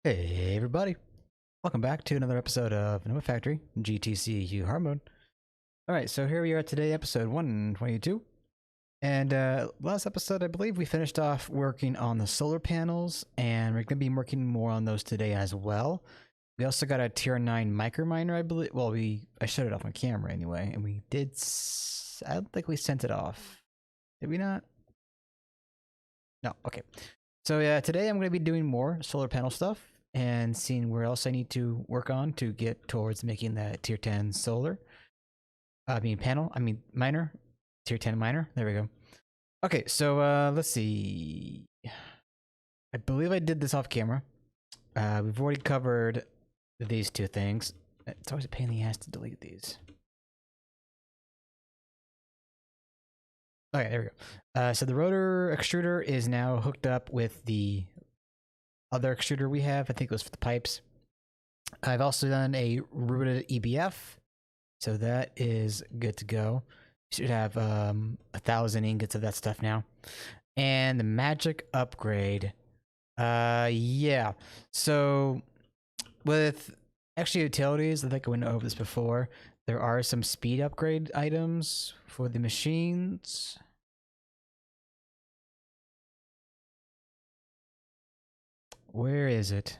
Hey everybody, welcome back to another episode of Nomi Factory, GTCEu hard mode. Alright, so here we are today, episode 122. And last episode, I believe we finished off working on the solar panels, and we're going to be working more on those today as well. We also got a tier 9 microminer, I believe. Well, I shut it off on camera anyway, and we did... I don't think we sent it off. Did we not? No, okay. So yeah, today I'm going to be doing more solar panel stuff and seeing where else I need to work on to get towards making that tier 10 solar. Miner. Tier 10 miner. There we go. Okay, so let's see. I believe I did this off camera. We've already covered these two things. It's always a pain in the ass to delete these. Okay, there we go. So the rotor extruder is now hooked up with the other extruder we have. I think it was for the pipes. I've also done a rooted EBF, so that is good to go. You should have 1,000 ingots of that stuff now. And the magic upgrade. Yeah. So with extra utilities, I think I went over this before. There are some speed upgrade items for the machines. Where is it?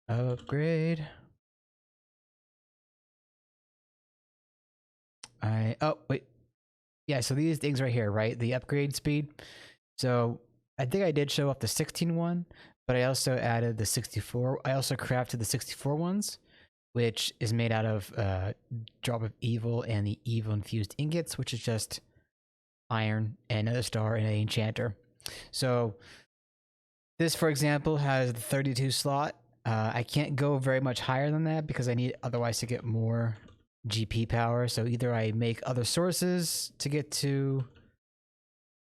Upgrade. Oh wait. Yeah, so these things right here, right? The upgrade speed. So I think I did show off the 16 one, but I also added the 64. I also crafted the 64 ones, which is made out of Drop of Evil and the Evil infused ingots, which is just iron and another star and an enchanter. So this, for example, has the 32 slot. I can't go very much higher than that because I need otherwise to get more GP power. So either I make other sources to get to...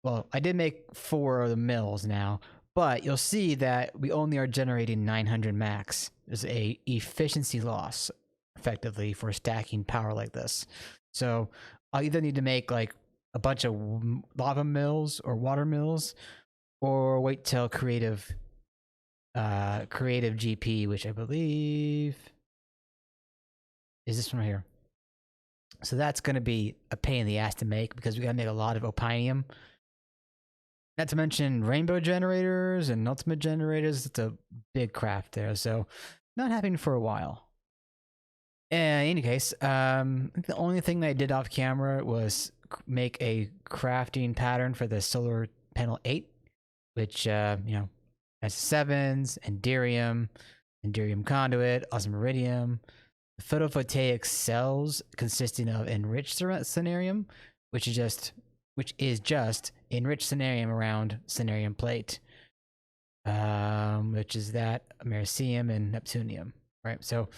Well, I did make 4 of the mills now, but you'll see that we only are generating 900 max. There's a efficiency loss, effectively, for stacking power like this. So I'll either need to make like a bunch of lava mills or water mills, or wait till creative GP, which I believe is this one right here. So that's going to be a pain in the ass to make because we got to make a lot of opinium. Not to mention rainbow generators and ultimate generators. It's a big craft there, so not happening for a while. In any case, the only thing that I did off camera was make a crafting pattern for the solar panel 8, which has 7s, Enderium conduit, osmiridium, photovoltaic cells consisting of enriched cenarium, which is just enriched cenarium around cenarium plate, which is that americium and neptunium, right? So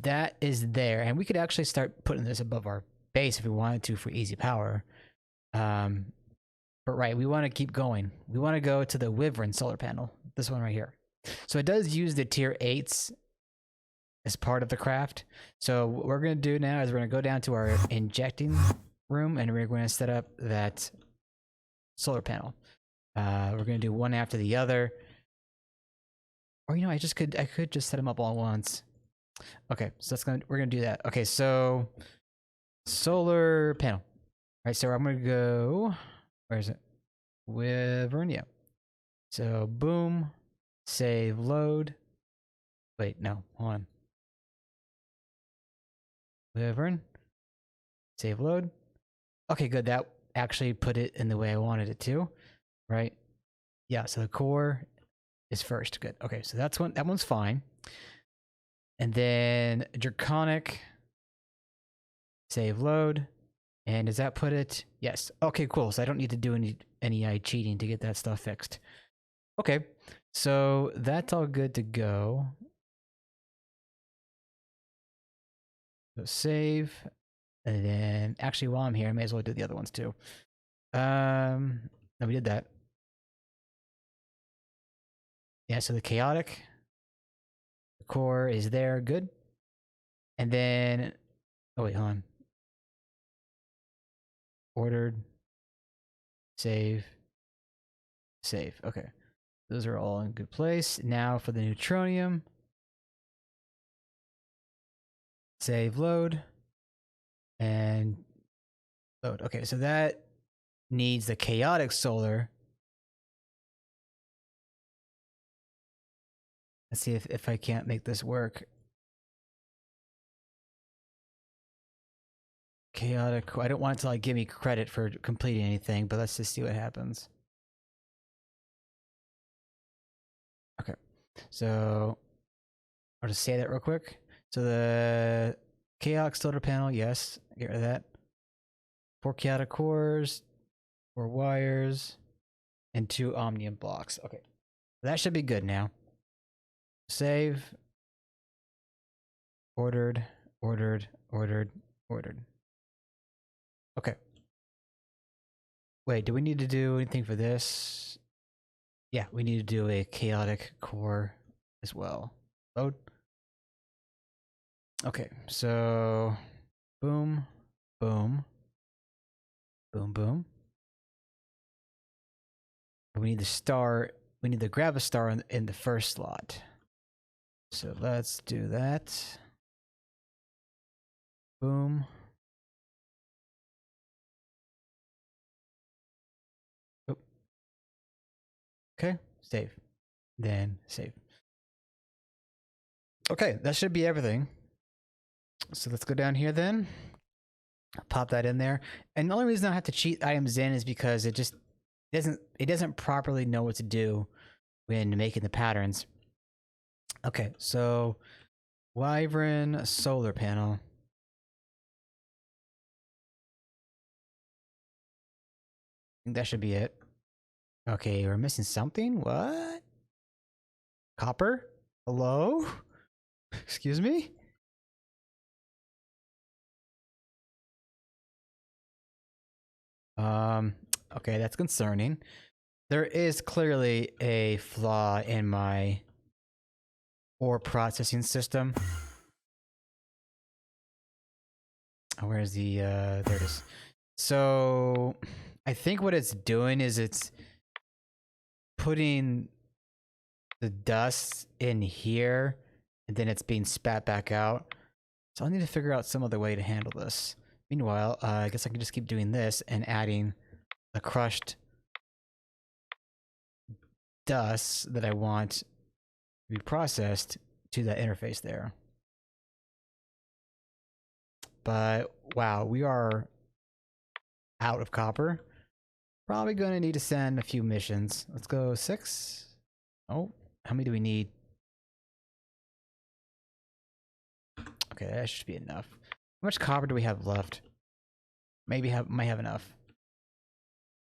that is there, and we could actually start putting this above our base if we wanted to for easy power. But right, we want to keep going. We want to go to the Wyvern solar panel, this one right here. So it does use the tier 8s as part of the craft. So what we're going to do now is we're going to go down to our injecting room and we're going to set up that solar panel. We're going to do one after the other. Or I could just set them up all at once. Okay, so we're going to do that. Okay, so solar panel. All right, so I'm going to go, where is it? Wyvern, yeah. So boom, save, load. Wait, no, hold on. Wyvern, save, load. Okay, good. That actually put it in the way I wanted it to, right? Yeah, so the core is first. Good. Okay, so that one's fine. And then Draconic, save, load. And does that put it? Yes. Okay, cool. So I don't need to do any cheating to get that stuff fixed. Okay, so that's all good to go. So save. And then, actually, while I'm here, I may as well do the other ones too. No, we did that. Yeah, so the chaotic, the core is there, good. And then, oh wait, hold on. Ordered, save, okay. those are all in good place. Now for the neutronium. Save, load, and load. Okay, so that needs the chaotic solar. Let's see if I can't make this work. Chaotic. I don't want it to like give me credit for completing anything, but let's just see what happens. Okay, so I'll just say that real quick. So the chaotic solar panel, yes, get rid of that. 4 chaotic cores, 4 wires, and 2 omnium blocks. Okay, that should be good now. Save. Ordered, ordered, ordered, ordered. Okay. Wait, do we need to do anything for this? Yeah, we need to do a chaotic core as well. Load. Okay, so boom, boom, boom, boom. We need the star. We need to grab a star in the first slot. So let's do that. Boom. Oh. Okay, save. Then save. Okay, that should be everything. So let's go down here then. Pop that in there. And the only reason I have to cheat items in is because it just doesn't properly know what to do when making the patterns. Okay, so Wyvern solar panel. I think that should be it. Okay, we're missing something. What? Copper? Hello? Excuse me? Okay, that's concerning. There is clearly a flaw in my ore processing system. Oh, where's the, there it is. So, I think what it's doing is it's putting the dust in here, and then it's being spat back out. So I need to figure out some other way to handle this. Meanwhile, I guess I can just keep doing this and adding the crushed dust that I want to be processed to that interface there. But wow, we are out of copper. Probably going to need to send a few missions. Let's go 6. Oh, how many do we need? Okay, that should be enough. How much copper do we have left? Might have enough.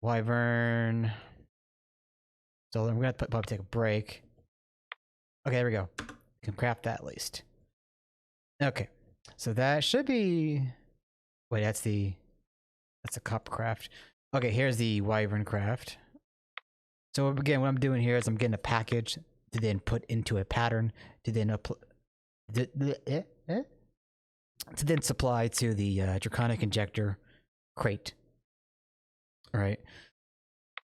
Wyvern. So then we're gonna probably take a break. Okay, there we go. We can craft that at least. Okay, so that should be. Wait, that's a copper craft. Okay, here's the Wyvern craft. So again, what I'm doing here is I'm getting a package to then put into a pattern to then to then supply to the draconic injector crate. All right.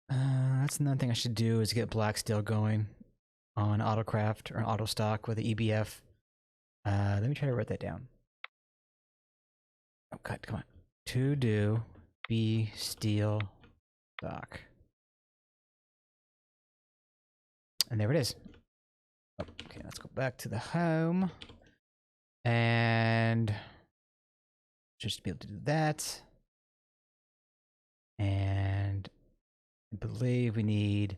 That's another thing I should do is get black steel going on autocraft or auto stock with the EBF. Let me try to write that down. Oh God, come on. To do B steel stock. And there it is. Oh, okay, let's go back to the home. And just be able to do that. And I believe we need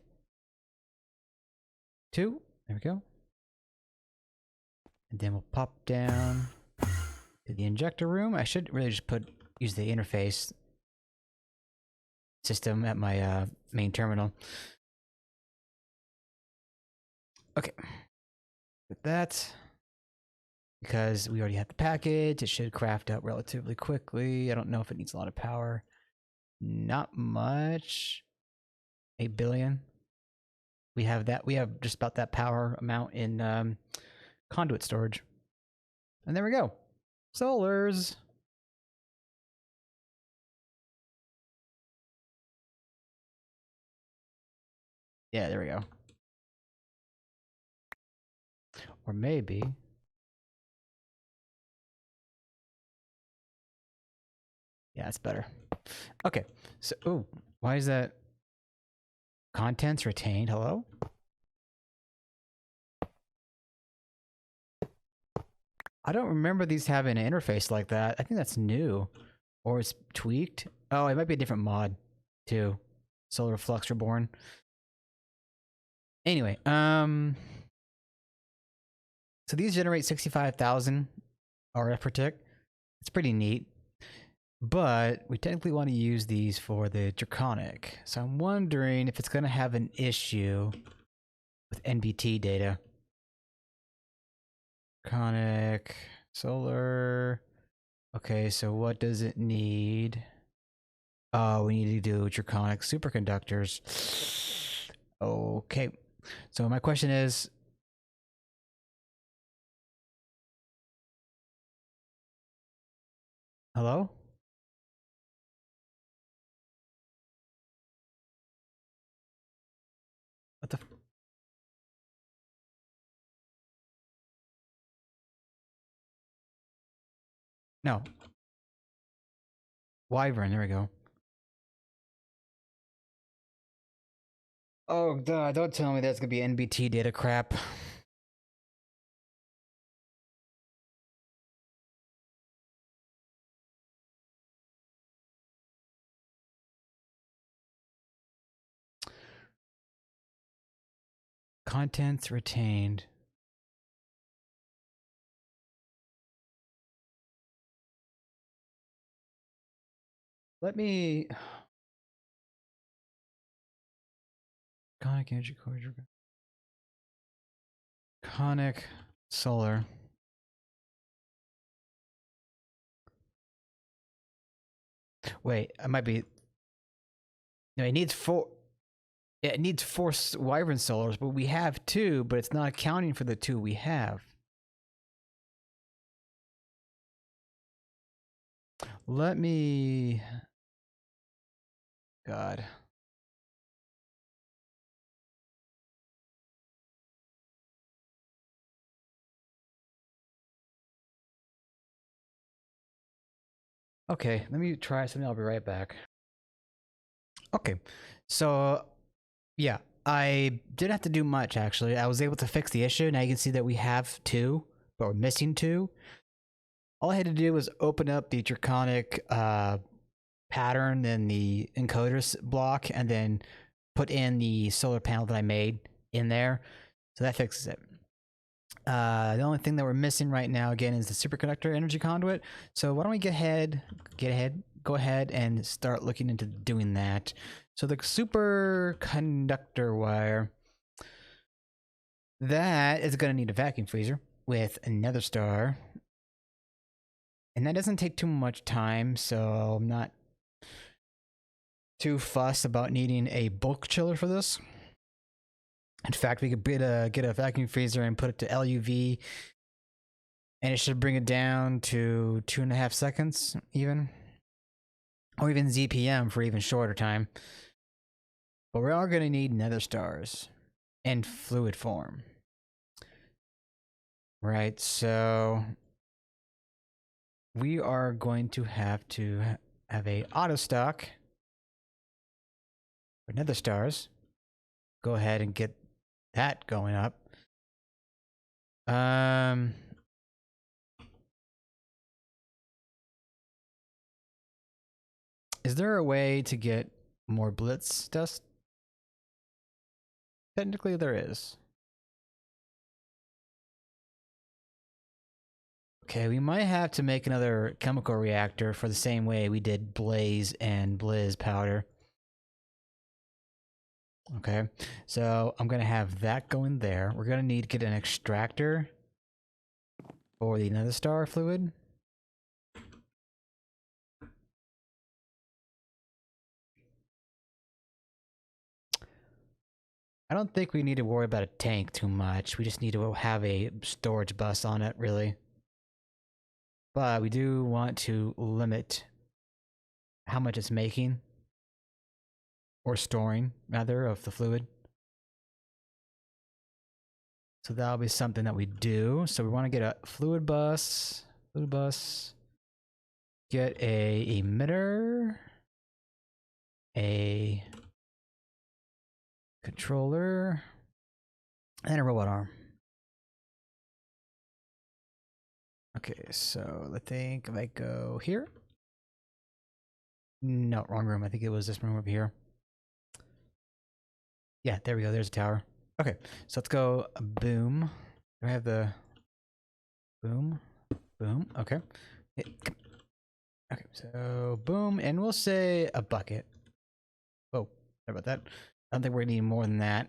2. There we go. And then we'll pop down to the injector room. I should really just use the interface system at my main terminal. Okay. With that, because we already have the package, it should craft out relatively quickly. I don't know if it needs a lot of power. Not much. 8 billion. We have that. We have just about that power amount in conduit storage. And there we go. Solars. Yeah, there we go. Or maybe... Yeah, it's better. Okay, so... Ooh, why is that... Contents retained? Hello? I don't remember these having an interface like that. I think that's new. Or it's tweaked. Oh, it might be a different mod, too. Solar Flux Reborn. Anyway, so these generate 65,000 RF per tick. It's pretty neat. But we technically want to use these for the Draconic. So I'm wondering if it's going to have an issue with NBT data. Draconic, solar. Okay, so what does it need? Oh, we need to do Draconic superconductors. Okay. So my question is... Hello? What the... No. Wyvern, there we go. Oh, duh, don't tell me that's gonna be NBT data crap. Contents retained. Let me... Conic energy core. Conic solar. Wait, I might be... No, it needs 4... Yeah, it needs 4 Wyvern solars, but we have 2, but it's not accounting for the 2 we have. Let me... God. Okay, let me try something. I'll be right back. Okay, so yeah, I didn't have to do much actually. I was able to fix the issue. Now you can see that we have 2, but we're missing 2. All I had to do was open up the Draconic pattern in the encoders block and then put in the solar panel that I made in there. So that fixes it. The only thing that we're missing right now again is the superconductor energy conduit. So why don't we go ahead and start looking into doing that. So the superconductor wire, that is going to need a vacuum freezer with another star. And that doesn't take too much time, so I'm not too fussed about needing a bulk chiller for this. In fact, we could get a vacuum freezer and put it to LUV, and it should bring it down to 2.5 seconds, even. Or even ZPM for even shorter time. But we are going to need nether stars in fluid form. Right, so we are going to have a auto stock for nether stars. Go ahead and get that going up. Is there a way to get more blitz dust? Technically there is. Okay, we might have to make another chemical reactor for the same way we did Blaze and Blizz powder. Okay, so I'm gonna have that going there. We're gonna need to get an extractor for the nether star fluid. I don't think we need to worry about a tank too much. We just need to have a storage bus on it, really. But we do want to limit how much it's making. Or storing, rather, of the fluid. So that'll be something that we do. So we want to get a fluid bus, get a emitter, a controller, and a robot arm. Okay, so I think if I go here. No, wrong room. I think it was this room over here. Yeah, there we go. There's a tower. Okay, so let's go boom. Do I have the boom? Boom. Okay. Okay, so boom, and we'll say a bucket. Oh, sorry about that. I don't think we're gonna need more than that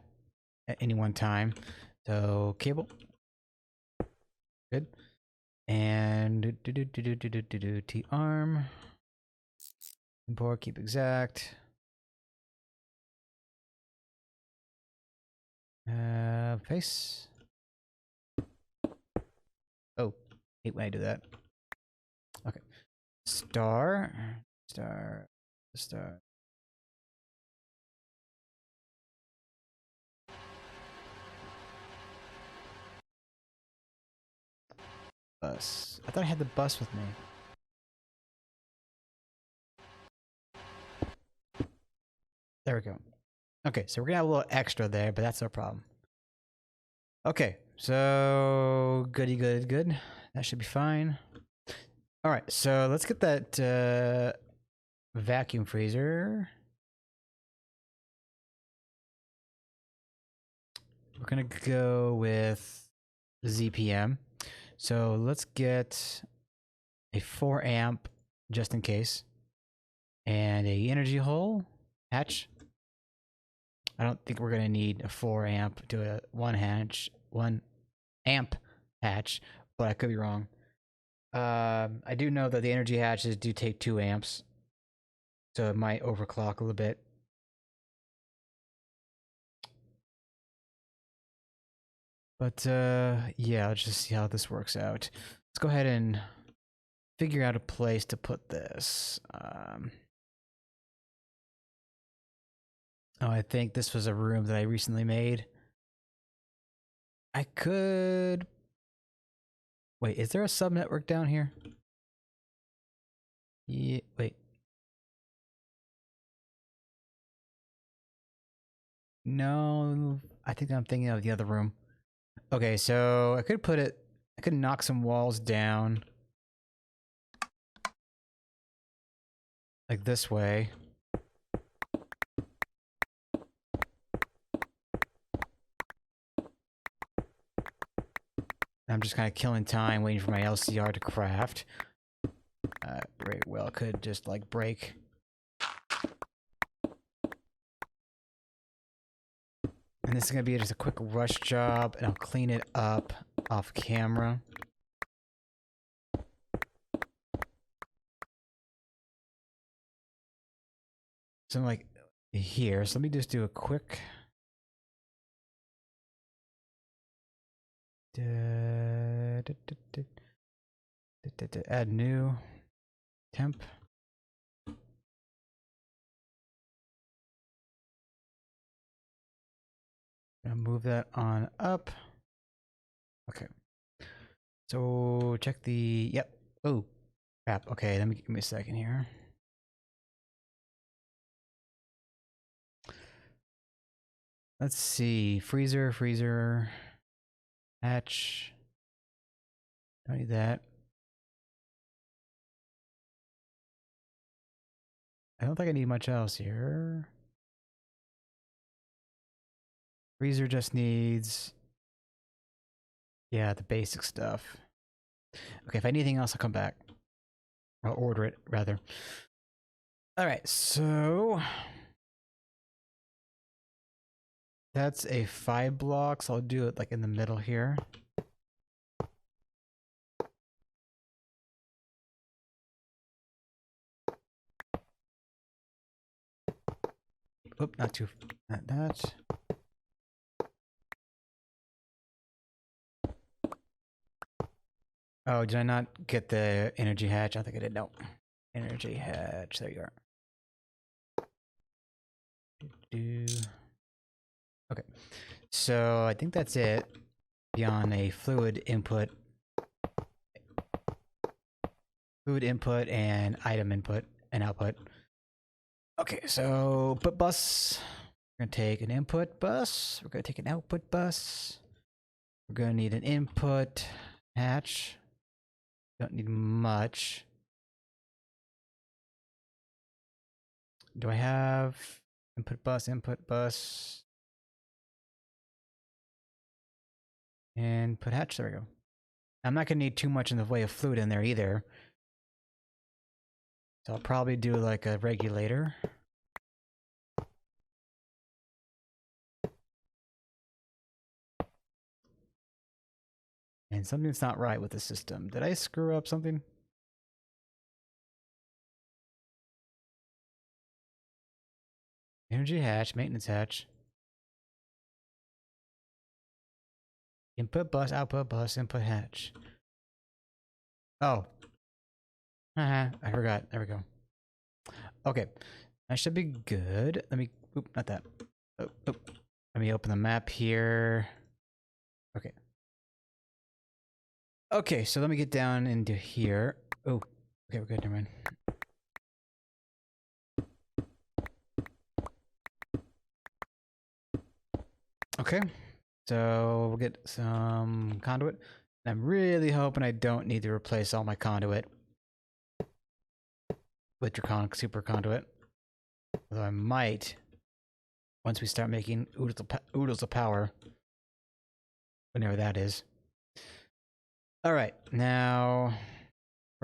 at any one time. So cable. Good. And T arm. Import, keep exact. Face. Oh, hate when I do that. Okay. Star. Bus. I thought I had the bus with me. There we go. Okay, so we're gonna have a little extra there, but that's no problem. Okay, so goody good. That should be fine. All right, so let's get that vacuum freezer. We're gonna go with ZPM. So let's get a 4 amp just in case, and a energy hole hatch. I don't think we're gonna need a 4 amp to a 1 amp hatch, but I could be wrong. I do know that the energy hatches do take 2 amps, so it might overclock a little bit. But yeah, let's just see how this works out. Let's go ahead and figure out a place to put this. Oh, I think this was a room that I recently made. I could... Wait, is there a subnetwork down here? Yeah, wait. No, I think I'm thinking of the other room. Okay, so I could knock some walls down. Like this way. I'm just kind of killing time, waiting for my LCR to craft. Very well could just like break. And this is gonna be just a quick rush job, and I'll clean it up off camera. So I'm like here, so let me just do a quick add new temp. Gonna move that on up. Okay. So check the yep. Oh crap. Okay, give me a second here. Let's see. Freezer, hatch. Don't need that. I don't think I need much else here. Freezer just needs, yeah, the basic stuff. Okay, if I need anything else, I'll come back. I'll order it, rather. All right, so that's a 5 block, so I'll do it like in the middle here. Oop, not that. Oh, did I not get the energy hatch? I think I did. No. Energy hatch. There you are. Okay. So I think that's it. be on a fluid input and item input and output. Okay, so input bus. We're gonna take an input bus. We're gonna take an output bus. We're gonna need an input hatch. Don't need much. Do I have input bus, input hatch? There we go. I'm not gonna need too much in the way of fluid in there either. So I'll probably do like a regulator. And something's not right with the system. Did I screw up something? Energy hatch, maintenance hatch. Input bus, output bus, input hatch. Oh. I forgot. There we go. Okay. That should be good. Let me, oop, not that. Oh. Let me open the map here. Okay. Okay, so let me get down into here. Oh, okay, we're good, never mind. Okay, so we'll get some conduit. I'm really hoping I don't need to replace all my conduit with Draconic Super Conduit. Although I might once we start making oodles of power. Whenever that is. Alright, now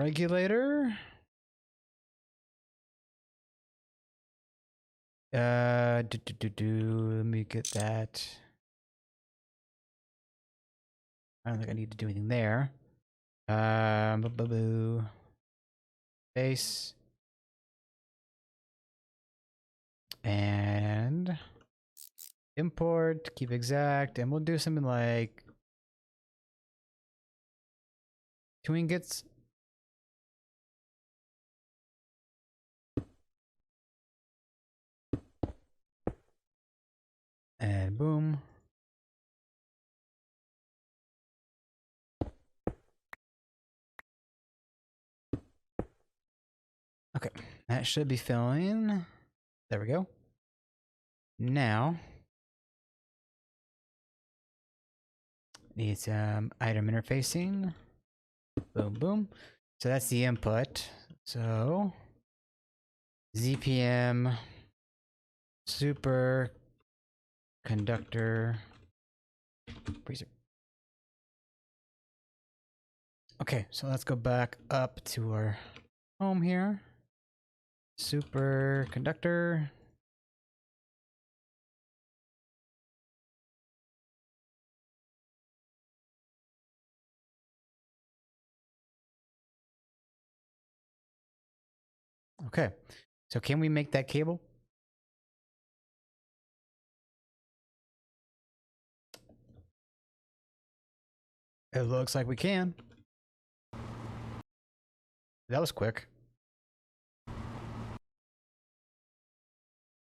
regulator. Let me get that. I don't think I need to do anything there. Base. And import, keep exact, and we'll do something like 2 ingots. And boom. Okay, that should be filling. There we go. Now, need some item interfacing. Boom, boom. So that's the input. So, ZPM, super conductor, freezer. Okay, so let's go back up to our home here. Super conductor. Okay, so can we make that cable? It looks like we can. That was quick.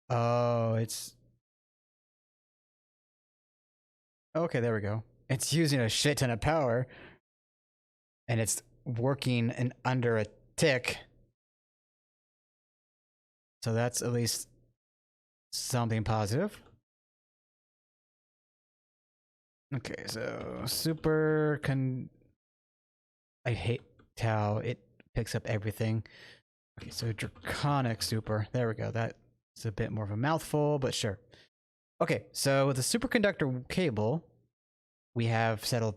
Oh, it's... Okay, there we go. It's using a shit ton of power. And it's working in under a tick. So that's at least something positive. Okay, so super I hate how it picks up everything. Okay, so draconic super. There we go. That's a bit more of a mouthful, but sure. Okay, so with the superconductor cable, we have settled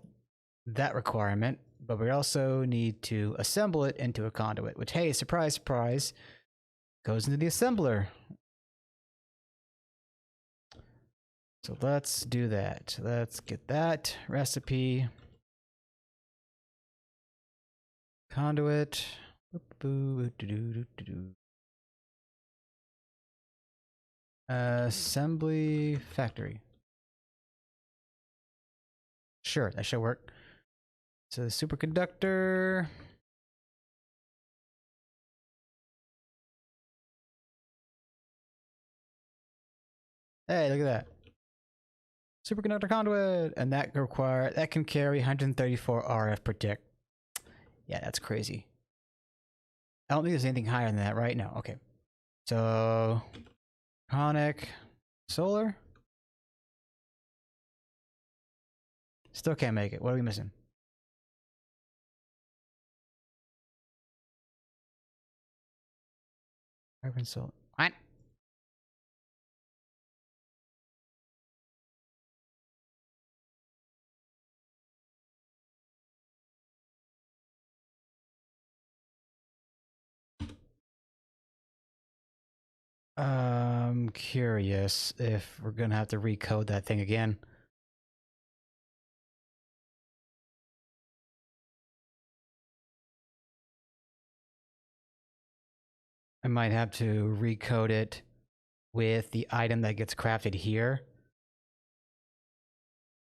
that requirement, but we also need to assemble it into a conduit, which, hey, surprise, surprise, goes into the assembler. So let's do that. Let's get that recipe. Conduit. Assembly factory. Sure, that should work. So the superconductor. Hey, look at that. superconductor conduit, and that can carry 134 RF per tick. Yeah, that's crazy. I don't think there's anything higher than that, right? No. Okay. So, chronic solar. Still can't make it. What are we missing? Carbon solar. What? I'm curious if we're gonna have to recode that thing again. I might have to recode it with the item that gets crafted here.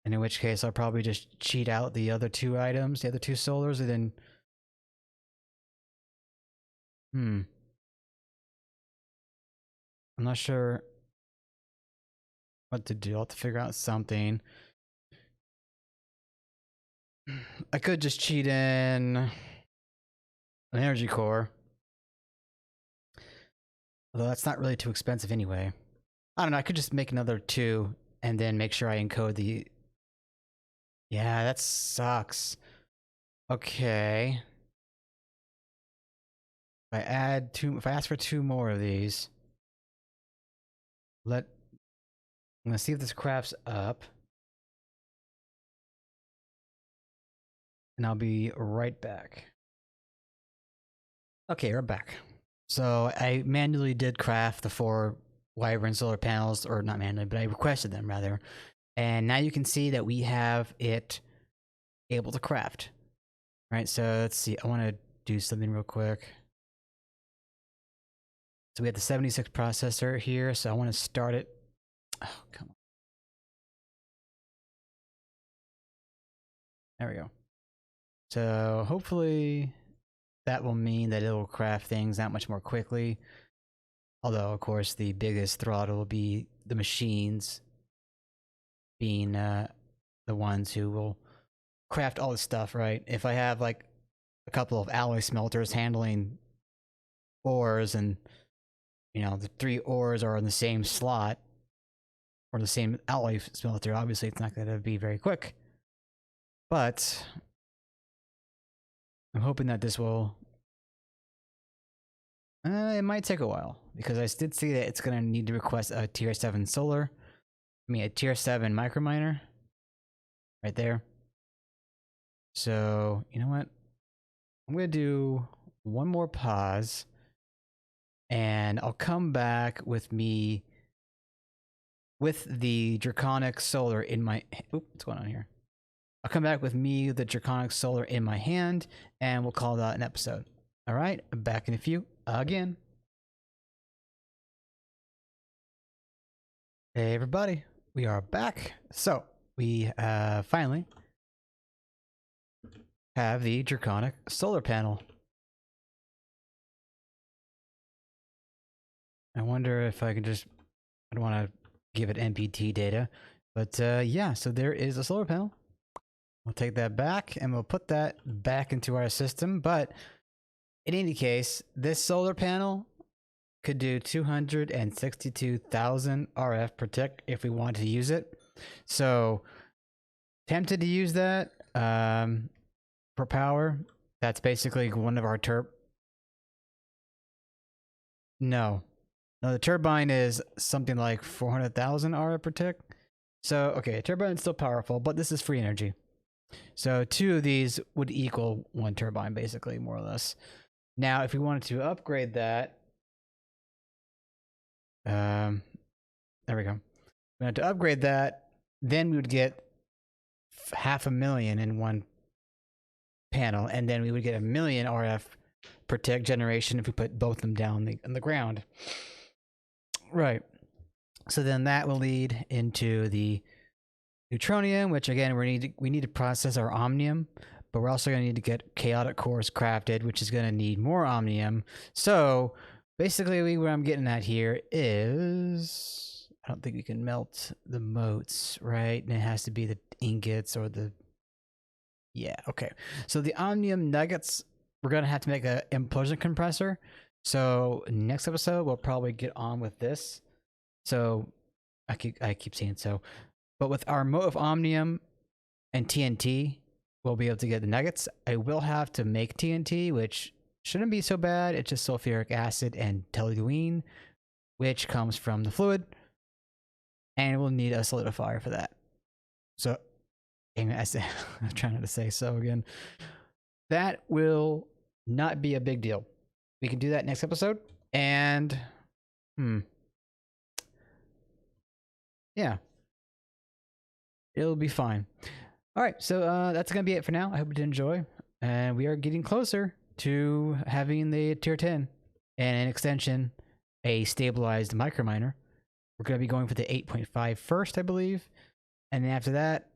And in which case, I'll probably just cheat out the other two items, the other two solars, and then... I'm not sure what to do. I'll have to figure out something. I could just cheat in an energy core. Although that's not really too expensive anyway. I don't know, I could just make another 2 and then make sure I encode the... Yeah, that sucks. Okay. If I ask for 2 more of these, I'm gonna see if this crafts up. And I'll be right back. Okay, we're back. So I manually did craft the 4 Wyvern solar panels, or not manually, but I requested them rather. And now you can see that we have it able to craft. All right, so let's see. I want to do something real quick. So we have the 76 processor here, so I want to start it. Oh, come on. There we go. So hopefully that will mean that it will craft things that much more quickly. Although, of course, the biggest throttle will be the machines being the ones who will craft all this stuff, right? If I have like a couple of alloy smelters handling ores and, you know, the 3 ores are in the same slot or the same alloy smelter, obviously it's not going to be very quick. But I'm hoping that this will... it might take a while, because I did see that it's going to need to request a tier 7 solar. I mean, a tier 7 microminer. Right there. So, you know what? I'm going to do one more pause. And I'll come back with the Draconic solar in my... Oop, what's going on here? I'll come back with the Draconic solar in my hand, and we'll call that an episode. All right, back in a few again. Hey everybody, we are back. So we finally have the Draconic solar panel. I wonder if I can just... I don't want to give it MPT data, but yeah, so there is a solar panel. We'll take that back and we'll put that back into our system. But in any case, this solar panel could do 262,000 RF per tick if we want to use it. So tempted to use that for power. That's basically one of our No, the turbine is something like 400,000 RF per tick. So okay, turbine is still powerful, but this is free energy. So 2 of these would equal 1 turbine, basically, more or less. Now, if we wanted to upgrade that, there we go. We want to upgrade that, then we would get 500,000 in 1 panel, and then we would get 1,000,000 RF per tick generation if we put both of them down on the ground. Right. So then that will lead into the neutronium, which again we need to process our omnium, but we're also going to need to get chaotic cores crafted, which is going to need more omnium. So basically what I'm getting at here is I don't think we can melt the motes, right? And it has to be the ingots or the... Yeah, okay. So the omnium nuggets, we're going to have to make an implosion compressor. So next episode, we'll probably get on with this. So I keep saying so. But with our mote of omnium and TNT, we'll be able to get the nuggets. I will have to make TNT, which shouldn't be so bad. It's just sulfuric acid and toluene, which comes from the fluid. And we'll need a solidifier for that. So, I'm trying not to say so again. That will not be a big deal. We can do that next episode. And, yeah. It'll be fine. All right, so that's going to be it for now. I hope you did enjoy. And we are getting closer to having the tier 10 and an extension, a stabilized microminer. We're going to be going for the 8.5 first, I believe. And then after that,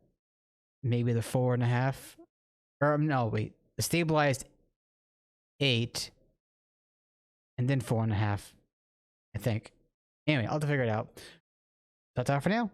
maybe the 4.5. Or no, wait. The stabilized 8. And then 4.5, I think. Anyway, I'll have to figure it out. That's all for now.